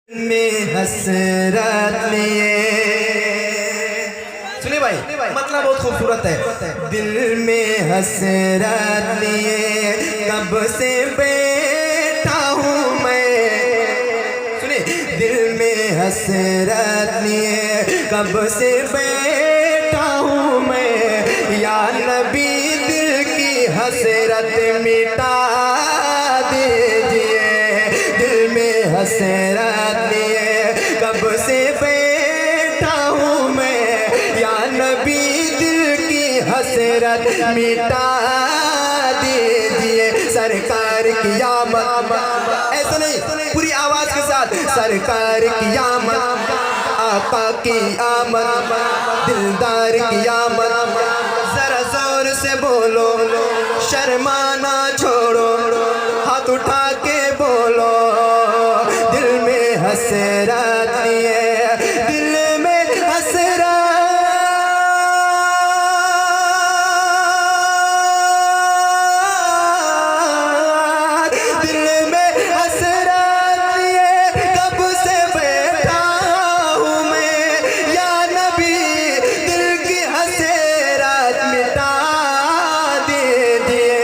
में हसरत लिए। सुनिए भाई, मतलब बहुत खूबसूरत है। दिल में हसरत लिए कब से बैठा हूँ मैं। सुनिए, दिल में हसरत लिए कब से बैठा हूँ मैं। या नबी दिल की हसरत मिटा दीजिए। दिल में हसरत लिए कब से बैठा हूँ मैं। या नबी दिल की हसरत मिटा दीजिए। सरकार की आमद, ऐसा नहीं, पूरी आवाज के साथ। सरकार की आमद, आका की आमद, दिलदार की आमद। जरा जोर से बोलो, शर्माना छोड़ो, हाथ उठा के बोलो। दिल में हसरत लिए, दिल में हसरत, दिल में हसरत लिए कब से बैठा हूँ मैं। या नबी दिल की हसरत मिटा दीजिए।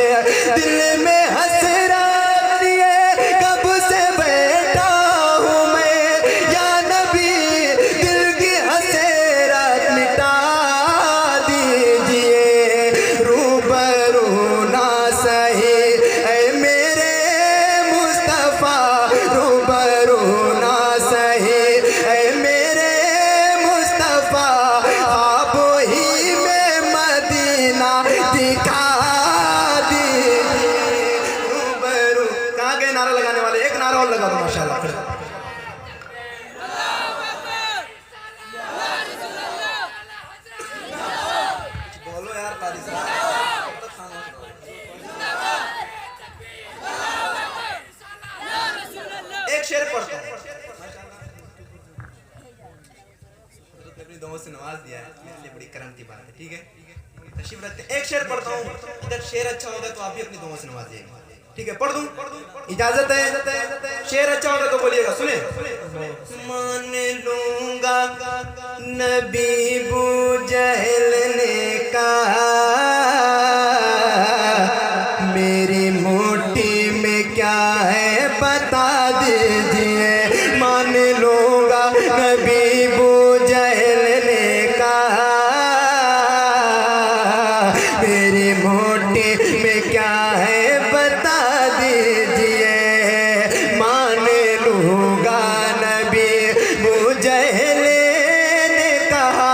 दिल में हसरत लिए कब से बैठा हूँ मैं। या नबी दिल की हसरत मिटा दीजिए। रूबरू ना सही ऐ मेरे मुस्तफ़ा, रूबरू ना सही ऐ मेरे मुस्तफ़ा। ख्वाब ही में मदीना दिखा दीजिए। रूबरू, कहाँ गए नारा लगाने वाले? एक नारा और लगा दो माशाल्लाह। बोलो यार कारी साहब। एक शेर पढ़ता हूँ। अपनी दुआओं से नवाज दिया है, इसलिए बड़ी करम की बात है। ठीक है, तशरीफ रखते हैं। एक शेर पढ़ता हूँ, अगर शेर अच्छा होगा तो आप भी अपनी दुआओं से नवाजिएगा। ठीक है, पढ़ दूँ? इजाजत है? शेर अच्छा होगा तो बोलिएगा। सुने, मान लूंगा नबी बू जहल ने कहा, मेरी मुट्ठी में क्या है बता दीजिए। मान लूंगा नबी बू जहल ने कहा, मेरी मुट्ठी में क्या है बता दीजिए। मान लूंगा नबी बू जहल ने कहा,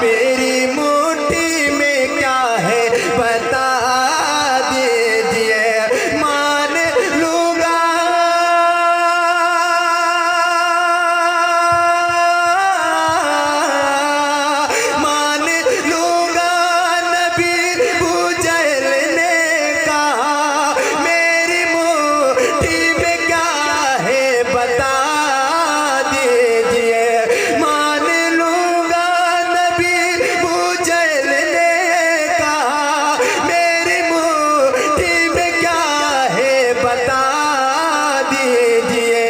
मेरी मुट्ठी में क्या है बता दीजिए। मान लूंगा, मान लूंगा नबी बू जहल ने कहा, मेरी मुट्ठी में क्या है बता दीजिए। मान लूंगा नबी बू जहल ने कहा, मेरी मुट्ठी में क्या है बता दीजिए।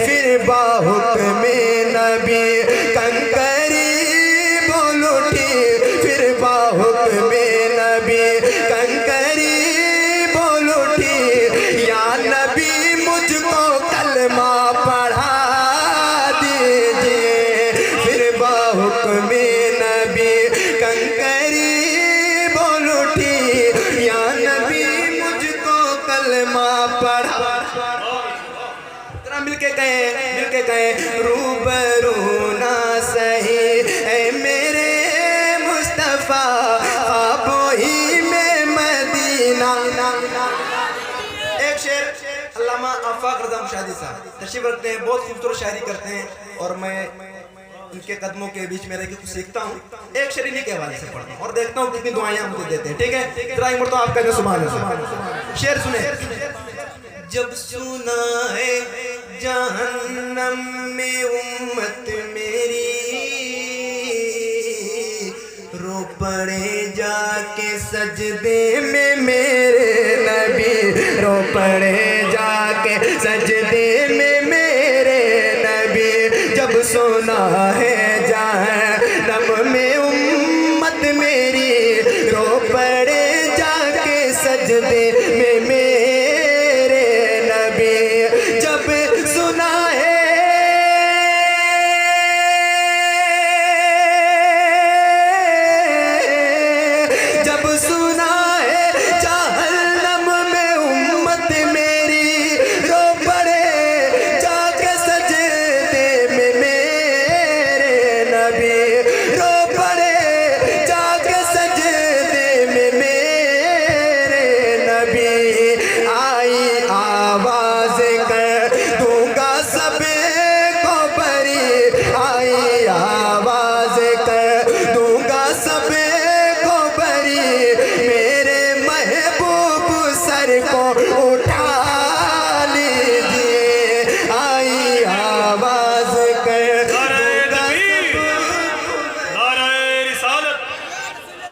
फिर बाहुक्म नबी कंकरी बोल उठी, फिर बाहुक्म नबी कंकरी बोल उठी। या नबी मुझको कलमा पढ़ा दीजिए। फिर बाहुक्म नबी कंकरी बोल उठी। या नबी मुझको कलमा पढ़ा। जरा मिलके गए, रूबरू ना सही ऐ मेरे मुस्तफ़ा, ख्वाबों ही में मदीना। एक शेर अल्लामा आफाक रज़ा मुशाहिदी साहब तशरीफ रखते हैं, बहुत खूबसूरत शायरी करते हैं और मैं उनके कदमों के बीच में रह के कुछ सीखता हूँ। एक शेर इन्हीं के हवाले से पढ़ता हूँ और देखता हूँ कितनी दुआएं मुझे देते हैं। ठीक है, जरा एक मरतबा आप कहते हैं सुभान अल्लाह। शेर सुने, जब सुना है जहन्नम में उम्मत मेरी, रो पड़े जाके सजदे में मेरे नबी, रो पड़े जाके सजदे में मेरे नबी। सुना है